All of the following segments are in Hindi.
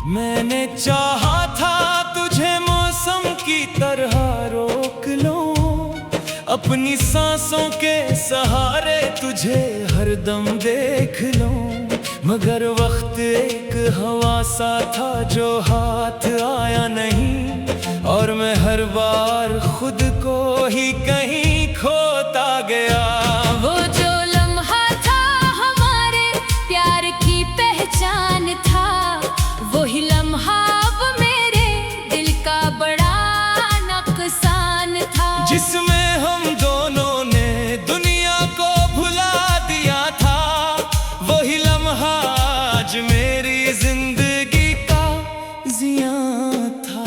मैंने चाहा था तुझे मौसम की तरह रोक लूं, अपनी सांसों के सहारे तुझे हरदम देख लूं, मगर वक्त एक हवा सा था जो हाथ आया नहीं, और मैं हर बार खुद को ही कहीं खोता गया। वो जो लम्हा था हमारे प्यार की पहचान था, वही लम्हा अब मेरे दिल का बड़ा नुकसान था। जिसमें हम दोनों ने दुनिया को भुला दिया था, वही लम्हा आज मेरी जिंदगी का जियां था।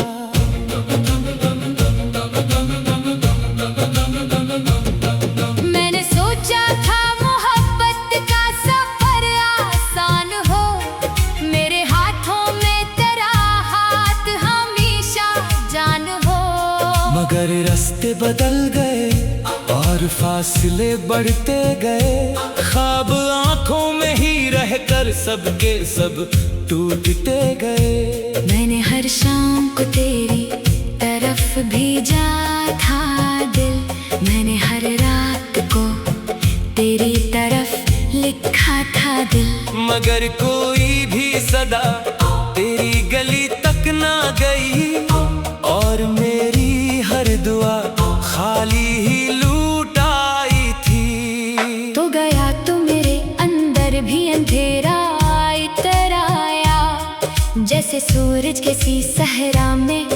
मैंने सोचा था मोहब्बत का सफर आसान हो, मेरे हाथों में तेरा हाथ हमेशा जान हो। मगर रास्ते बदल गए और फासले बढ़ते गए, ख्वाब आंखों में ही रहकर सबके सब टूटते गए। मैंने हर शाम को तेरी तरफ भेजा था दिल, मैंने हर रात को तेरी तरफ लिखा था दिल, मगर कोई भी सदा तेरी गली तक ना गई, और मेरी हर दुआ खाली ही लूट आई थी। तो गया तो मेरे अंदर भी अंधेरा इतर आया, जैसे सूरज किसी सहरा में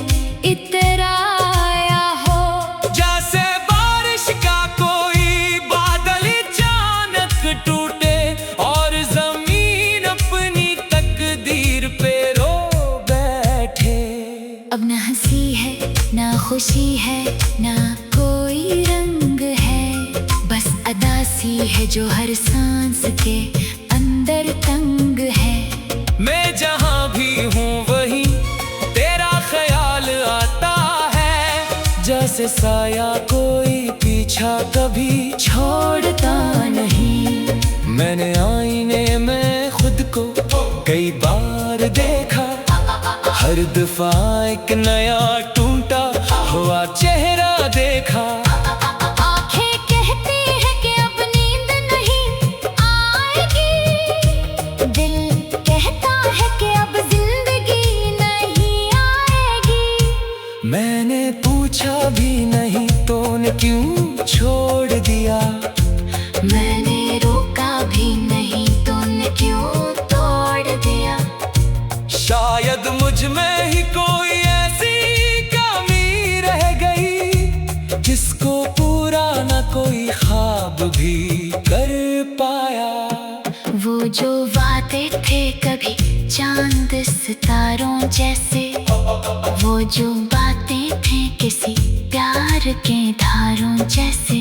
इतर आया हो। जैसे बारिश का कोई बादल अचानक टूटे और जमीन अपनी तकदीर पे रो बैठे। अब न हंसी है न खुशी है न कोई रंग है, बस अदासी है जो हर सांस के अंदर तंग है। मैं जहाँ भी हूँ वहीं तेरा ख्याल आता है, जैसे साया कोई पीछा कभी छोड़ता नहीं। मैंने आईने में खुद को कई बार देखा, हर दफा एक नया टूटा हुआ चेहरा देखा। आंखें कहती है कि अब नींद नहीं आएगी, दिल कहता है कि अब जिंदगी नहीं आएगी। मैंने पूछा भी नहीं तूने क्यों छोड़ दिया, मैंने रोका भी नहीं तूने क्यों तोड़ दिया। शायद मुझ में ही कोई ऐसी कमी रह गई, जिसको पूरा न कोई ख्वाब भी कर पाया। वो जो वादे थे कभी चांद सितारों जैसे, वो जो बातें थी किसी प्यार के धारों जैसे,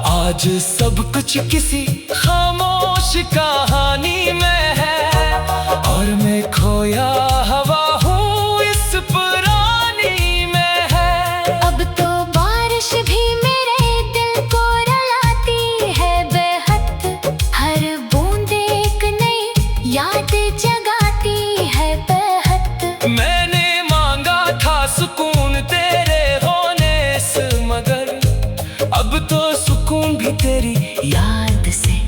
आज सब कुछ किसी खामोश कहानी में है, और मैं खोया हवा हूँ इस पुरानी में है। अब तो बारिश भी मेरे दिल को रुलाती है बेहद, हर बूंद एक नई याद जगाती है बेहद। मैंने मांगा था सुकून तेरे होने से, मगर अब तो सुकून भी तेरी याद से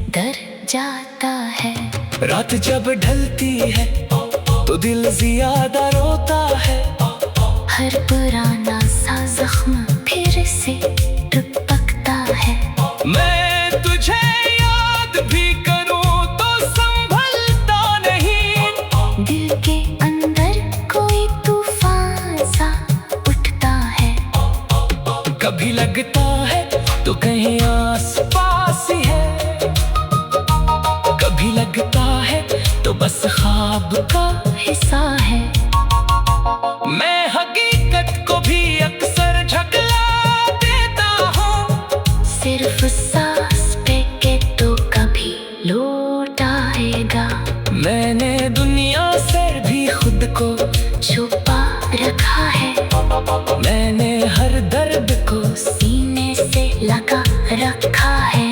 डर जाता है। रात जब ढलती है तो दिल ज्यादा रोता है, हर पुराना सा जख्म फिर से टपकता है। मैं तुझे याद भी करूं तो संभलता नहीं, दिल के अंदर कोई तूफान सा उठता है। कभी लगता है तो कहीं आस पास ही है, कभी लगता है तो बस ख्वाब का हिस्सा है। मैं हकीकत को भी अक्सर झगड़ा देता हूँ, सिर्फ सांस पे के तो कभी लौट आएगा। मैंने दुनिया से भी खुद को छुपा रखा है, मैंने हर दर्द को सीने से लगा रखा है।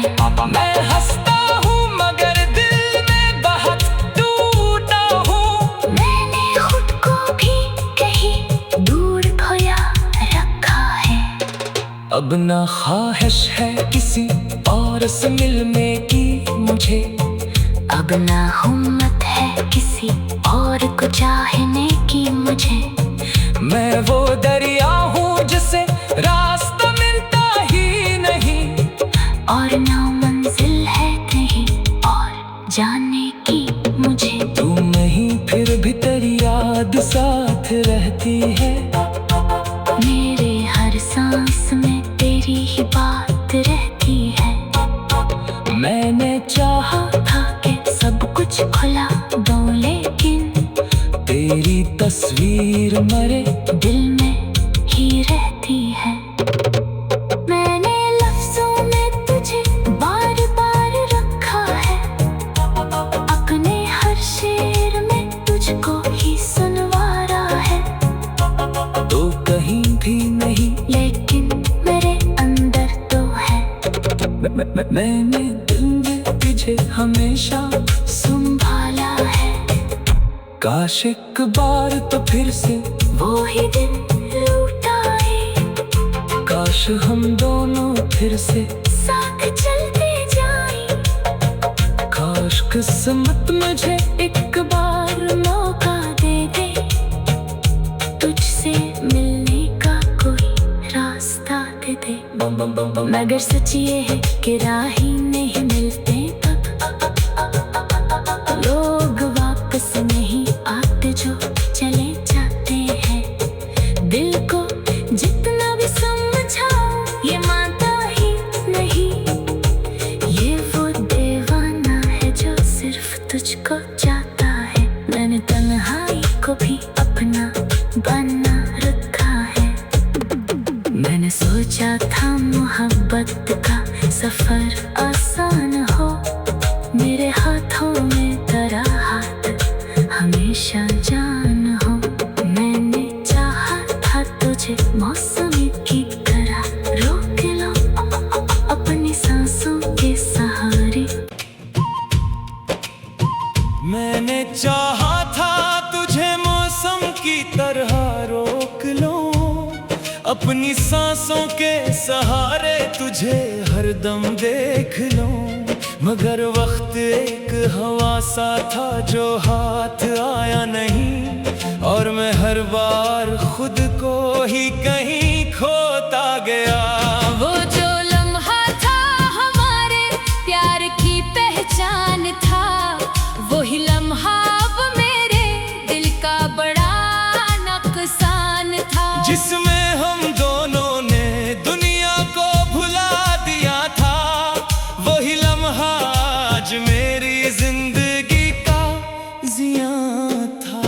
मैं हंसता हूँ मगर दिल में बहुत टूटा हूँ, मैंने अब ना ख्वाहिश है किसी और से मिलने की मुझे, अब ना हिम्मत है किसी और को चाहने की मुझे। मैं वो दरिया हूँ जिसे रास्ता मिलता ही नहीं, और ना मंजिल है कहीं और जाने की मुझे। तू नहीं फिर भी तेरी याद साथ रहती है, मेरे हर सांस में तेरी ही बात रहती है। मैंने चाहा था कि सब कुछ खुला दूं, लेकिन तेरी तस्वीर मरे दिल में ही रहती है। मैंने लफ्जों में तुझे बार बार रखा है, अपने हर शेर में तुझको ही सुनवारा है। तो कहीं भी नहीं, लेकिन मेरे अंदर तो है। मैंने दिल में तुझे हमेशा संभाला है। काश एक बार तो फिर से वो ही दिन लौट आए, काश हम दोनों फिर से साथ चलते जाएं। काश किस्मत मुझे एक बार मौका दे दे, तुझसे मिलने का कोई रास्ता दे दे। मगर सच ये है कि राही नहीं मिलते तब, लोग वापस नहीं आते जो चले जाते हैं। दिल को जितना भी समझाओ ये मानता ही नहीं, ये वो दीवाना है जो सिर्फ तुझको चाहता है। मैंने तन्हाई को भी अपना बना रखा है। मैंने सोचा था मोहब्बत का सफर आसान हो, मेरे हाथों में तेरा हाथ हमेशा जान हो। मैंने चाहा था तुझे मौसमी की तरह रोक लो अपनी सांसों के सहारे। मैंने चाहा था तुझे मौसम की तरह रोक लूं, अपनी सांसों के सहारे तुझे हरदम देख लूं। मगर वक्त एक हवा सा था जो हाथ आया नहीं, और मैं हर बार खुद को ही कहीं खोता गया। वो जो लम्हा था हमारे प्यार की पहचान था, वही लम्हा अब मेरे दिल का बड़ा नुकसान था। जिसमें हम दोनों ने दुनिया को भुला दिया था, वही लम्हा आज मेरी जिंदगी का जियां था।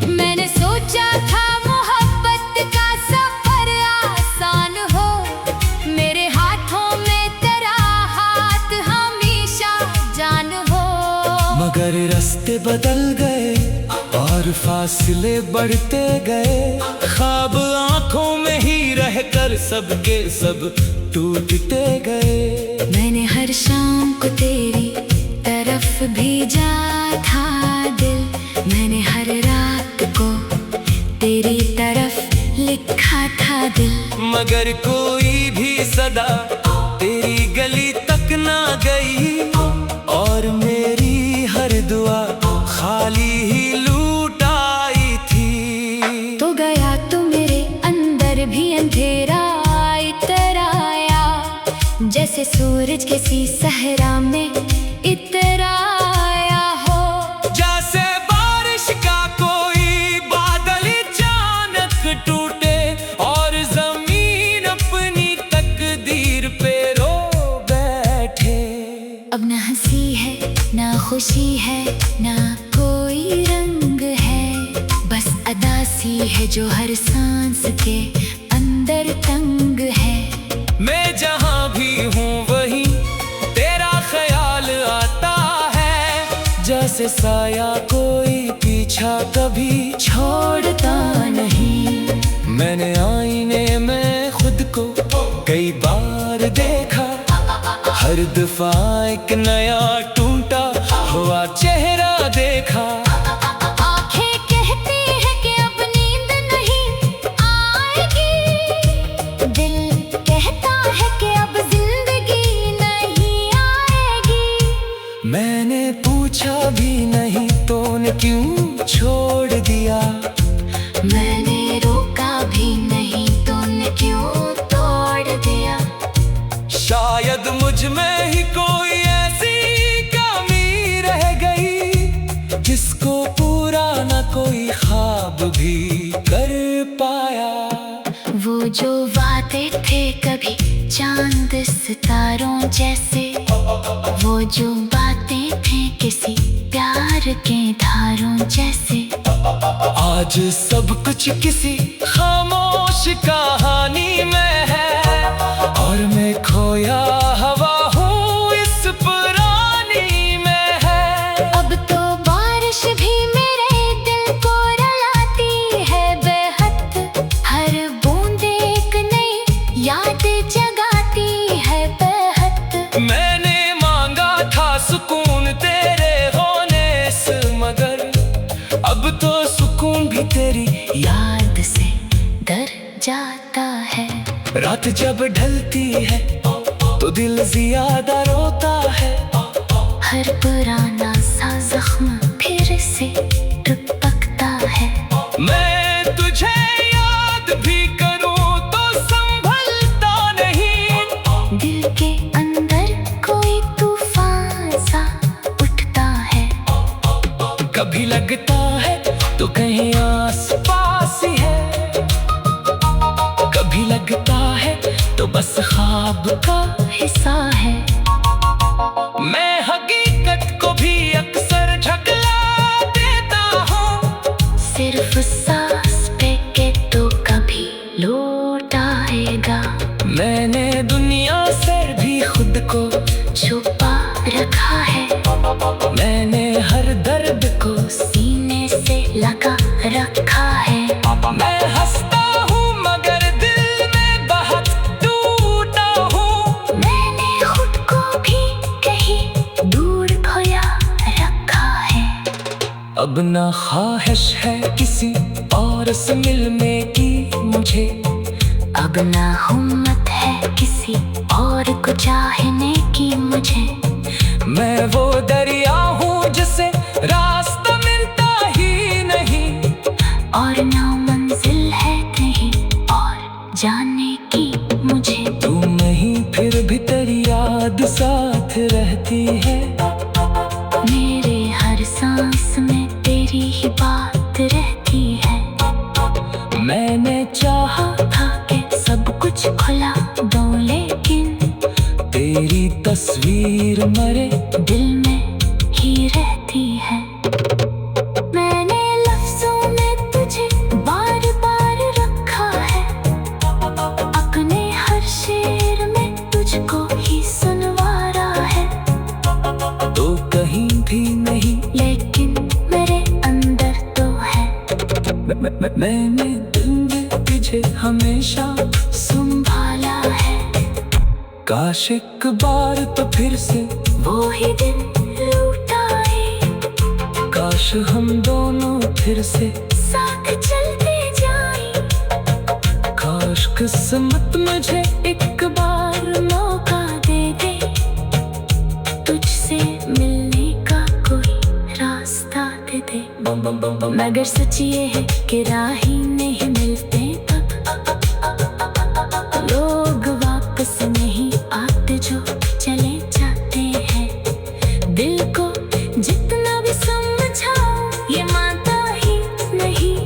मैंने सोचा था मोहब्बत का सफर आसान हो, मेरे हाथों में तेरा हाथ हमेशा जान हो। मगर रास्ते बदल गए और फासले बढ़ते गए, ख्वाब आंखों में ही रहकर सबके सब टूटते गए। मैंने हर शाम को तेरी तरफ भेजा था दिल, मैंने हर रात को तेरी तरफ लिखा था दिल। मगर कोई भी सदा तेरी गली तक ना गई, और मेरी हर दुआ खाली ही लूट आई थी। तो गया तो मेरे अंदर भी अंधेरा इतर आया, जैसे सूरज किसी सहरा में इतर आया हो। जैसे बारिश का कोई बादल अचानक टूटे और जमीन अपनी तकदीर पे रो बैठे। अब ना हंसी है ना खुशी है ना कोई रंग है, बस अदा सी है जो हर सांस के अंदर तंग है। मैं जहाँ भी हूँ वहीं तेरा ख्याल आता है, जैसे साया कोई पीछा कभी छोड़ता नहीं। मैंने आईने में खुद को कई बार देखा, हर दफा एक नया टूटा हुआ चेहरा देखा। आंखें कहती है कि अब क्यों छोड़ दिया? मैंने रोका भी नहीं, तूने क्यों तोड़ दिया? शायद मुझ में ही कोई ऐसी कमी रह गई, जिसको पूरा न कोई ख्वाब भी कर पाया। वो जो वादे थे कभी चांद सितारों जैसे, वो जो बातें थी किसी प्यार के धारों जैसे, आज सब कुछ किसी खामोश कहानी में है, और मैं खोया हवा हूँ इस पुरानी में है। अब तो बारिश भी मेरे दिल को रुलाती है बेहद, हर बूंद एक नई याद जगाती है बेहद। मैंने मांगा था सुकून तेरे होने से, मगर अब तो सुकून भी तेरी याद से डर जाता है। रात जब ढलती है तो दिल ज्यादा रोता है, हर पुराना सा जख्म फिर से टपकता है। मैं तुझे याद भी करूं तो संभलता नहीं, दिल के अंदर कोई तूफान सा उठता है। कभी लगता है तो कहीं आस पास ही है, कभी लगता है तो बस ख्वाब का हिस्सा है। मैं हकीकत को भी अक्सर झकला देता हूँ, सिर्फ सांस पे के तो कभी लौट आएगा। मैंने दुनिया से भी खुद को छुपा रखा है, मैंने हर दर्द को सीने से लगा रखा है। मैं हंसता हूँ मगर दिल में बहुत टूटा हूँ, मैंने खुद को भी कहीं दूर खोया रखा है। अब ना ख्वाहिश है किसी और से मिलने की मुझे, अब ना हिम्मत है किसी और को चाहने की मुझे। मैं वो दरिया हूँ जिसे रास्ता मिलता ही नहीं, और ना मंजिल है कहीं और जाने की मुझे। तू नहीं फिर भी तेरी याद साथ रहती है, मेरे हर सांस में तेरी ही बात रहती है। मैंने चाहा था कि सब कुछ खुला दूं, लेकिन तेरी तस्वीर मरे दिल में ही रहती है। मैंने लफ्जों में तुझे बार बार रखा है, अपने हर शेर में तुझको ही सुनवारा है। तो कहीं भी नहीं, लेकिन मेरे अंदर तो है। मैंने दिल में तुझे हमेशा संभाला है। काश एक बार तो फिर से वो ही दिन लौट आए, काश हम दोनों फिर से साथ चलते जाएं। काश किस्मत मुझे एक बार मौका दे दे, तुझसे मिलने का कोई रास्ता दे दे। मगर सच ये है कि राही नहीं मिलते तब, लोग वापस नहीं आते जो चले जाते हैं। दिल को जितना भी समझाओ ये मानता ही नहीं,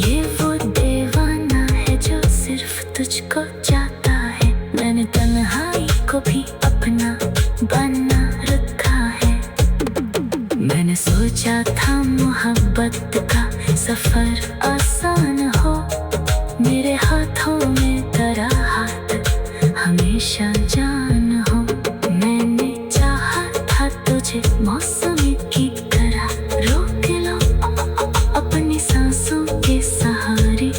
ये वो दीवाना है जो सिर्फ तुझको चाहता है। मैंने तन्हाई को भी अपना बना रखा है। मैंने सोचा था मोहब्बत का सफर आसान हो, मेरे हाथों में तेरा हाथ हमेशा जान हो। मैंने चाहा था तुझे मौसम की तरह रोक लो अपनी सांसों के सहारे।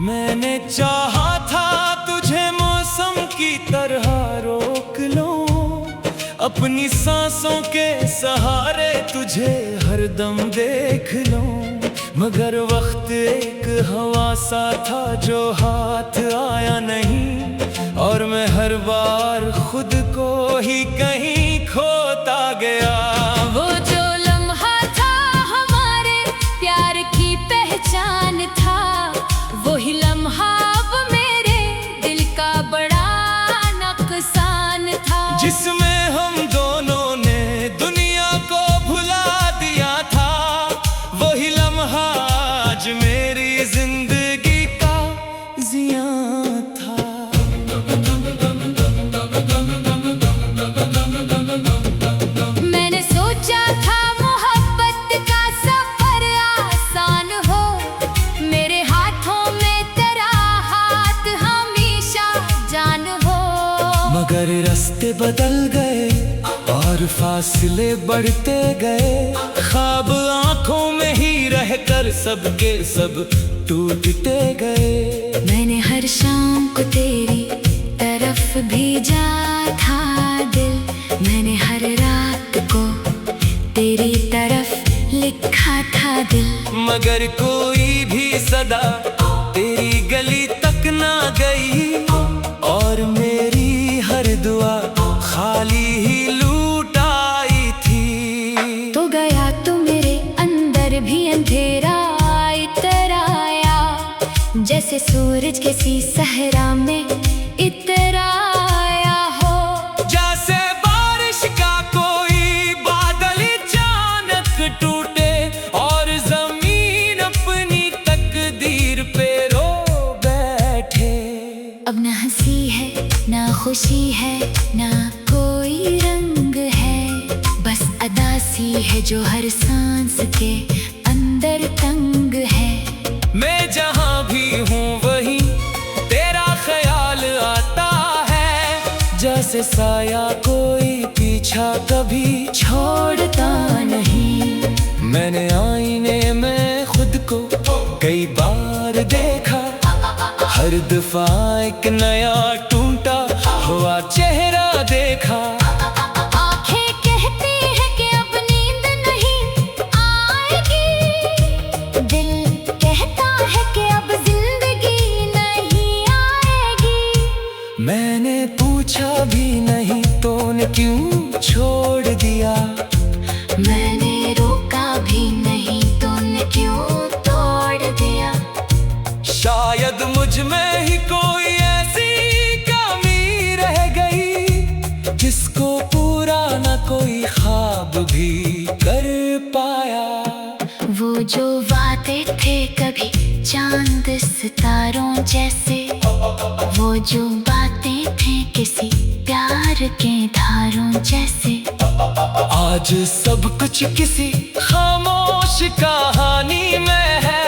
मैंने चाहा था तुझे मौसम की तरह रोक लो, अपनी सांसों के सहारे तुझे हरदम देख लो। मगर वक्त एक हवा सा था जो हाथ आया नहीं, और मैं हर बार खुद को ही कहीं खोता गया। जिसमें हम दोनों ने दुनिया को भुला दिया था। वही लम्हा आज मेरी जिंदगी का जियां था। मैंने सोचा था मोहब्बत का सफर आसान हो, मेरे हाथों में तेरा हाथ हमेशा जान हो। मगर रास्ते बदल गए और फासले बढ़ते गए। ख्वाब आंखों में ही रहकर सबके सब टूटते गए। मैंने हर शाम को तेरी तरफ भेजा था दिल, मैंने हर रात को तेरी तरफ लिखा था दिल। मगर कोई भी सदा तेरी गली तक ना गई और मेरी हर दुआ खाली ही लूट आई थी। तो गया तो मेरे अंदर भी अंधेरा इतर आया, जैसे सूरज किसी सहरा में इतर आया हो। जैसे बारिश का कोई बादल अचानक टूटे और जमीन अपनी तकदीर पे रो बैठे। अब न हंसी है ना खुशी है ना कोई रंग है, बस अदासी है जो हर सांस के अंदर तंग है। मैं जहाँ भी हूँ वहीं तेरा ख्याल आता है। जैसे साया कोई पीछा कभी छोड़ता नहीं। मैंने आईने में खुद को कई बार देखा, हर दफा एक नया टूटा हुआ चेहरा देखा। आंखें कहती है कि अब नींद नहीं आएगी, दिल कहता है कि अब जिंदगी नहीं आएगी। मैंने पूछा भी नहीं तूने क्यों छोड़ दिया, मैंने रोका भी नहीं तूने क्यों तोड़ दिया। शायद मुझ में ही कोई ऐसी कमी रह गई जिसको पूरा न कोई ख्वाब भी कर पाया। वो जो वादे थे कभी चांद सितारों जैसे, वो जो बातें थी किसी प्यार के धारों जैसे। आज सब कुछ किसी खामोश कहानी में है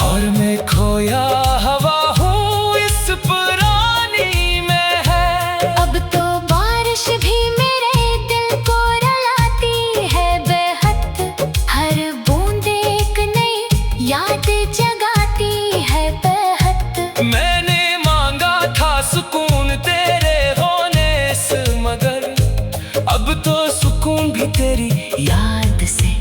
और मैं खोया हवा हूँ इस पुरानी में है। अब तो बारिश भी मेरे दिल को रुलाती है बेहद, हर बूंद एक नई याद जगाती है बेहद। मैंने मांगा था सुकून तेरे होने से, मगर अब तो सुकून भी तेरी याद से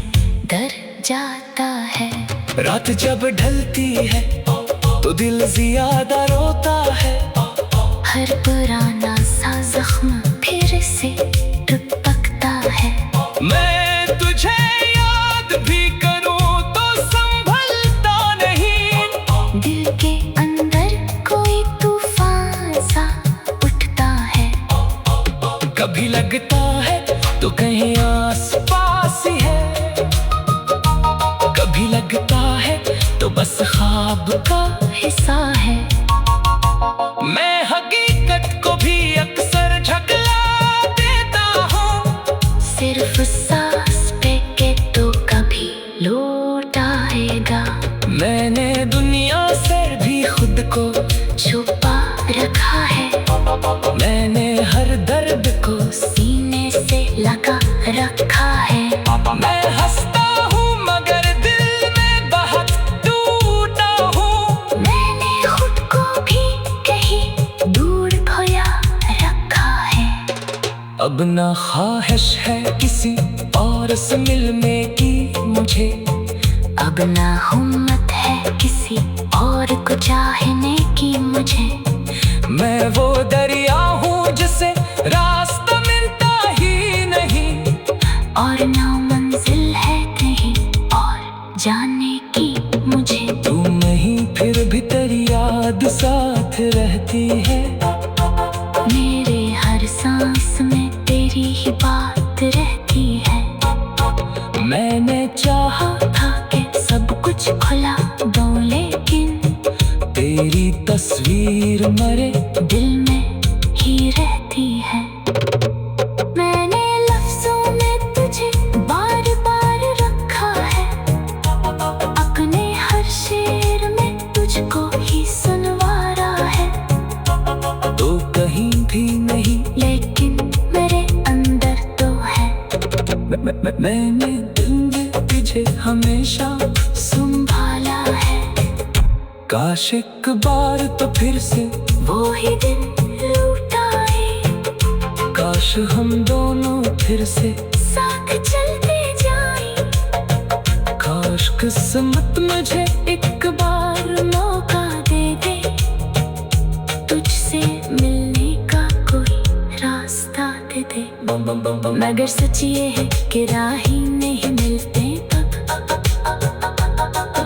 डर जाता है। रात जब ढलती है तो दिल ज्यादा रोता है। हर पुराना सा जख्म फिर से टपकता है। मैं तुझे याद भी करूं तो संभलता नहीं। दिल के अंदर कोई तूफान सा उठता है। कभी लगता है तो कहीं आस पास ही है, कभी लगता है तो बस ख्वाब का हिस्सा है। मैं हकीकत को भी अक्सर झगड़ा देता हूँ। सिर्फ सांस पे के तो कभी लौट आएगा। मैंने दुनिया से भी खुद को छुपा रखा है, मैंने हर दर्द को सीने से लगा रखा है। मैं हंसता हूँ मगर दिल में बहुत टूटा हूँ। मैंने खुद को भी कहीं दूर खोया रखा है। अब ना ख्वाहिश है किसी और से मिलने की मुझे, अब ना हिम्मत है किसी और को चाहने की मुझे। मैं वो दरिया हूँ जिसे रास्ता मिलता ही नहीं, और ना मंजिल है कहीं और जाने की मुझे। तू नहीं फिर भी तेरी याद साथ रहती है। मेरे हर सांस में ही बात रहती है। मैंने चाहा था कि सब कुछ खुला दूं, लेकिन तेरी तस्वीर मरे दिल में ही रहती है। मैंने लफ्जों में तुझे बार बार रखा है, अपने हर शेर में तुझको ही सुनवारा है। तो कहीं भी नहीं, लेकिन मेरे अंदर तो है। मैंने दिल में तुझे हमेशा संभाला है। काश एक बार तो फिर से वो ही दिन लौट आए, काश हम दोनों फिर से साथ चलते जाएं। काश किस्मत मुझे एक बार मौका दे दे, तुझसे मिलने का कोई रास्ता दे दे। मगर सच ये है कि राही नहीं मिलते तब,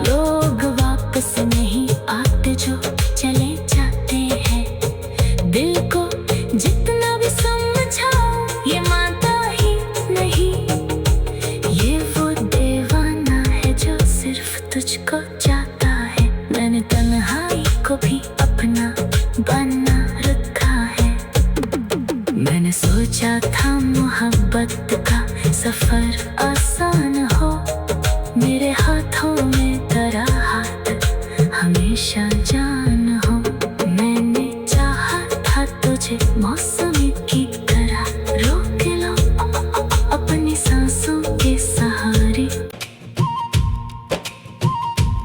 लोग वापस नहीं आते जो चले जाते हैं। दिल को जितना भी समझाओ ये मानता ही नहीं, ये वो दीवाना है जो सिर्फ तुझको चाहता है। मैंने तन्हाई को भी अपना बना रखा है। मैंने सोचा था मोहब्बत का सफर आसान हो, मेरे हाथों में तेरा हाथ हमेशा जान हो। मैंने चाहा था तुझे मौसमी की तरह रोक लो अपनी सांसों के सहारे।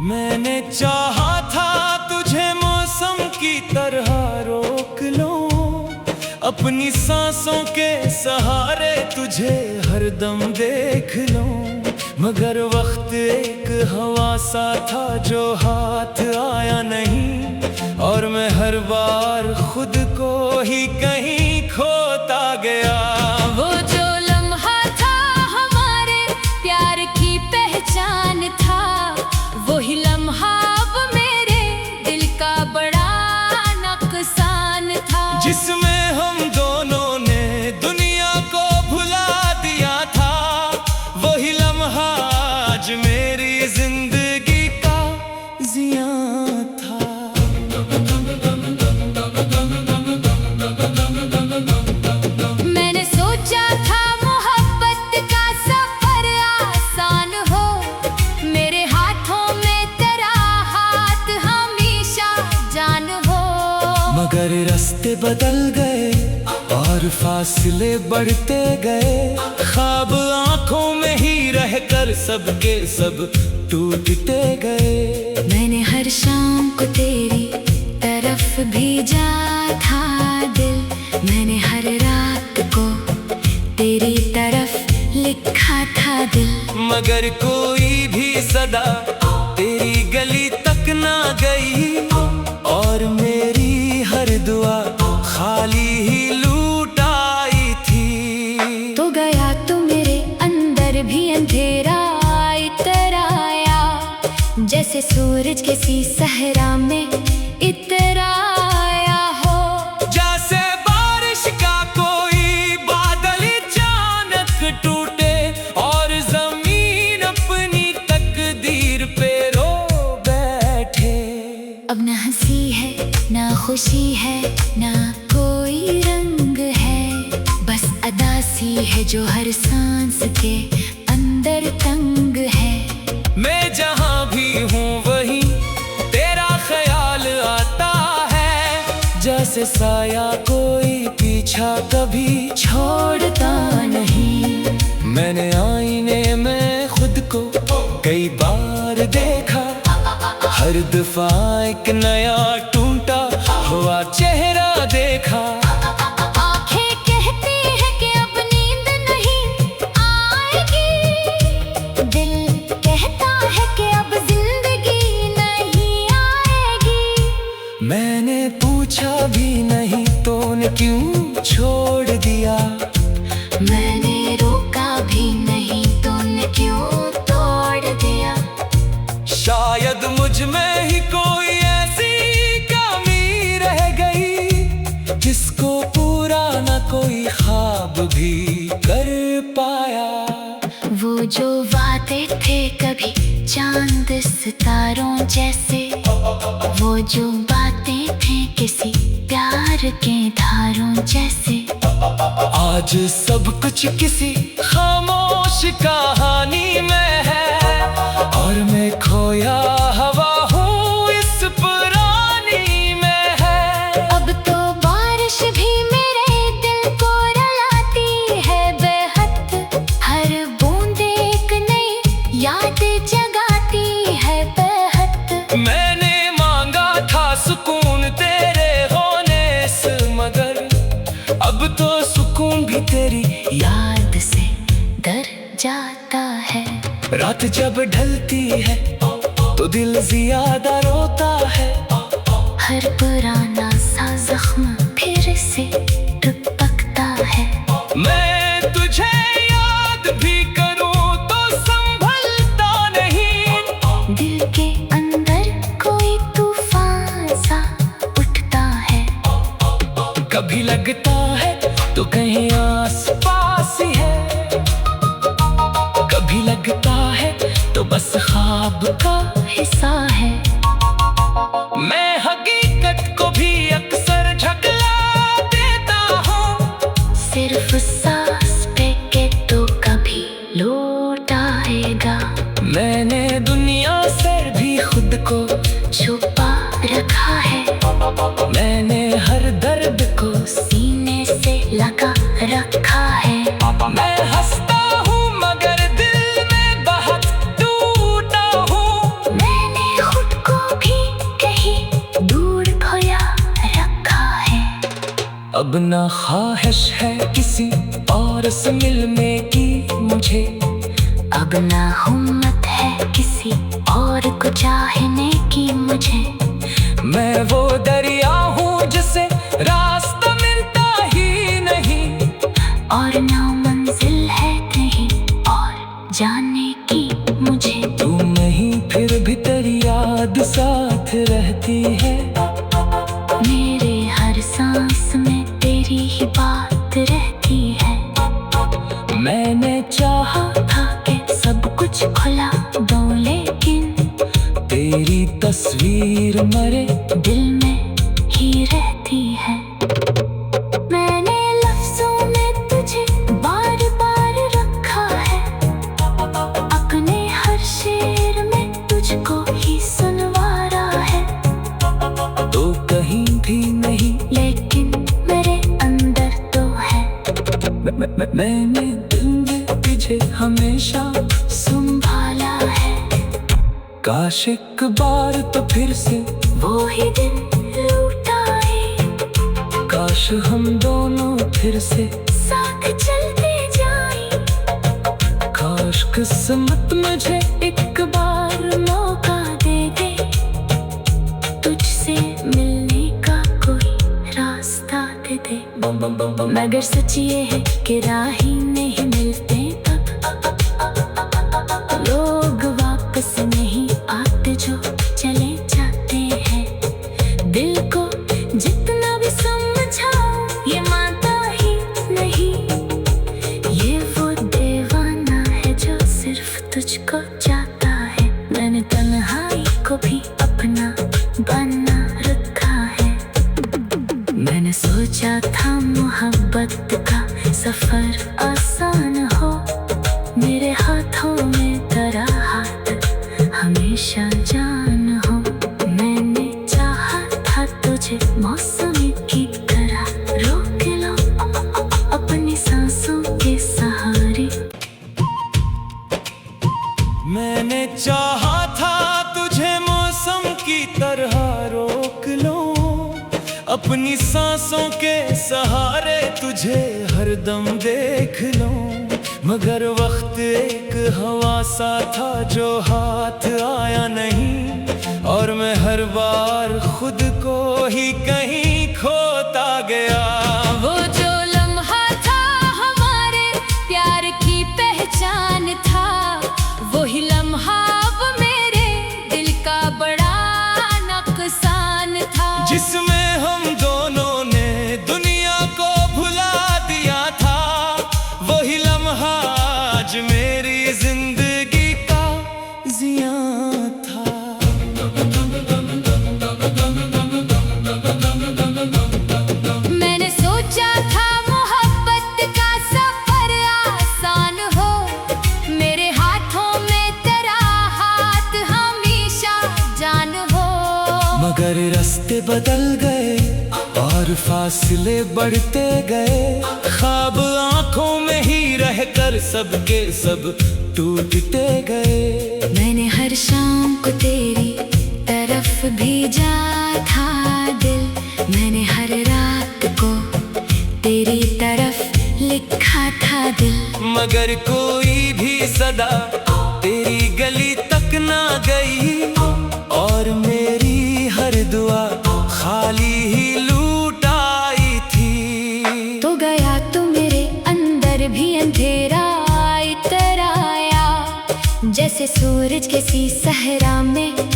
मैंने चाहा था तुझे मौसम की तरह रोक लूं, अपनी सांसों के सहारे तुझे हरदम देख लूं। मगर वक्त एक हवा सा था जो हाथ आया नहीं, और मैं हर बार खुद को ही कहीं खोता गया। वो जो लम्हा था हमारे प्यार की पहचान था, वही लम्हा अब मेरे दिल का बड़ा नुकसान था। जिसमें हम दोनों ने दुनिया को भुला दिया था, वही लम्हा आज मेरी जिंदगी का जियां था। मैंने सोचा था मोहब्बत का सफर आसान हो, मेरे हाथों में तेरा हाथ हमेशा जान हो। मगर रास्ते बदल गए और फासले बढ़ते गए, ख्वाब आंखों में ही रहकर सबके सब टूटते गए। मैंने हर शाम को तेरी तरफ भेजा था दिल, मैंने हर रात को तेरी तरफ लिखा था दिल। मगर कोई भी सदा तेरी गली तक ना गई, और मेरी हर दुआ खाली ही लूट आई थी। तो गया तो मेरे अंदर भी अंधेरा इतर आया, जैसे सूरज किसी सहरा में इतर आया हो। जैसे बारिश का कोई बादल अचानक टूटे और जमीन अपनी तकदीर पे रो बैठे। अब ना हंसी है ना खुशी है ना कोई रंग है, बस अदा सी है जो हर सांस के अंदर तंग है। मैं जहाँ भी हूँ वहीं तेरा ख्याल आता है, जैसे साया कोई पीछा कभी छोड़ता नहीं। मैंने आईने में खुद को कई बार देखा, हर दफा एक नया टूटा हुआ चेहरा देखा। आंखें कहती है कि अब नींद नहीं आएगी, दिल कहता है कि अब जिंदगी नहीं आएगी। मैंने पूछा भी नहीं तूने क्यों छोड़ दिया, मैंने रोका भी नहीं तूने क्यों तोड़ दिया। शायद मुझ में ही कोई ऐसी कमी रह गई जिसको पूरा पूरा न कोई ख्वाब भी कर पाया। वो जो वादे थे कभी चांद सितारों जैसे, वो जो बातें थी किसी प्यार के धारों जैसे, आज सब कुछ किसी खामोश कहानी में है, और मैं खोया हवा हूँ इस पुरानी में है। अब तो बारिश भी मेरे दिल को रुलाती है बेहद, हर बूंद एक नई याद जगाती है बेहद। मैंने मांगा था सुकून तेरे होने से, मगर अब तो सुकून भी तेरी याद से डर जाता है। रात जब ढलती है तो दिल ज्यादा रोता है, हर पुराना सा जख्म फिर से टपकता है। मैं तुझे याद भी करूं तो संभलता नहीं, दिल के अंदर कोई तूफान सा उठता है। कभी लगता है तो कहीं आस पास ही है, कभी लगता है तो बस ख्वाब का हिस्सा है। मैं हकीकत को भी अक्सर झगड़ा देता हूँ, सिर्फ सांस पे के तो कभी लौट आएगा। मैंने दुनिया से भी खुद को छुपा रखा है, मैंने हर दर्द को सीने से लगा रखा है। मैं हंसता हूँ मगर दिल में बहुत टूटा हूँ, मैंने खुद को भी कहीं दूर खोया रखा है। अब ना ख्वाहिश है किसी और से मिलने की मुझे, अब ना हिम्मत है किसी और को चाहने की मुझे। मैं वो दरिया हूँ जिसे रास्ता मिलता ही नहीं, और ना मंजिल है कहीं और जाने की मुझे। तू नहीं फिर भी तेरी याद साथ रहती है, मेरे हर सांस में तेरी ही बात रहती है। मैंने चाहा था कि सब कुछ खुला दूं, लेकिन तेरी तस्वीर मरे दिल में ही रहती है। मैंने लफ्जों में तुझे बार बार रखा है, अपने हर शेर में तुझको ही सुनवारा है। तो कहीं भी नहीं, लेकिन मेरे अंदर तो है। मैंने दिल में तुझे हमेशा संभाला है। काश एक बार तो फिर से वो ही दिन लौट आए, काश हम दोनों फिर से साथ चलते जाएं। काश किस्मत मुझे एक बार मौका दे दे, तुझसे मिलने का कोई रास्ता दे दे। मगर सच ये है कि राही नहीं मिलते तब, लोग वापस नहीं आते जो चले जाते हैं। दिल को जितना भी समझाओ ये मानता ही नहीं, ये वो दीवाना है जो सिर्फ तुझको चाहता है। मैंने तन्हाई को भी अपना बना रखा है। मैंने सोचा था मोहब्बत का सफर आसान हो, मेरे हाथों में तेरा हाथ हमेशा जान हो। मैंने चाहा था तुझे मौसमी की तरह रोक लो अपनी सांसों के सहारे। मैंने चाहा था तुझे मौसम की तरह रोक लो, अपनी सांसों के सहारे तुझे हरदम देख लो। मगर वक्त एक हवा सा था जो हाथ आया नहीं, और मैं हर बार खुद को ही कहीं खोता गया। वो जो लम्हा था हमारे प्यार की पहचान था, वही लम्हा अब मेरे दिल का बड़ा नुकसान था। जिसमें हम दोनों ने दुनिया को भुला बदल गए और फासले बढ़ते गए। ख्वाब आंखों में ही रहकर सबके सब टूटते गए। मैंने हर शाम को तेरी तरफ भेजा था दिल, मैंने हर रात को तेरी तरफ लिखा था दिल। मगर कोई भी सदा तेरी गली तक ना गई और मेरी हर दुआ खाली ही लूट आई थी। तो गया तो मेरे अंदर भी अंधेरा इतर आया, जैसे सूरज किसी सहरा में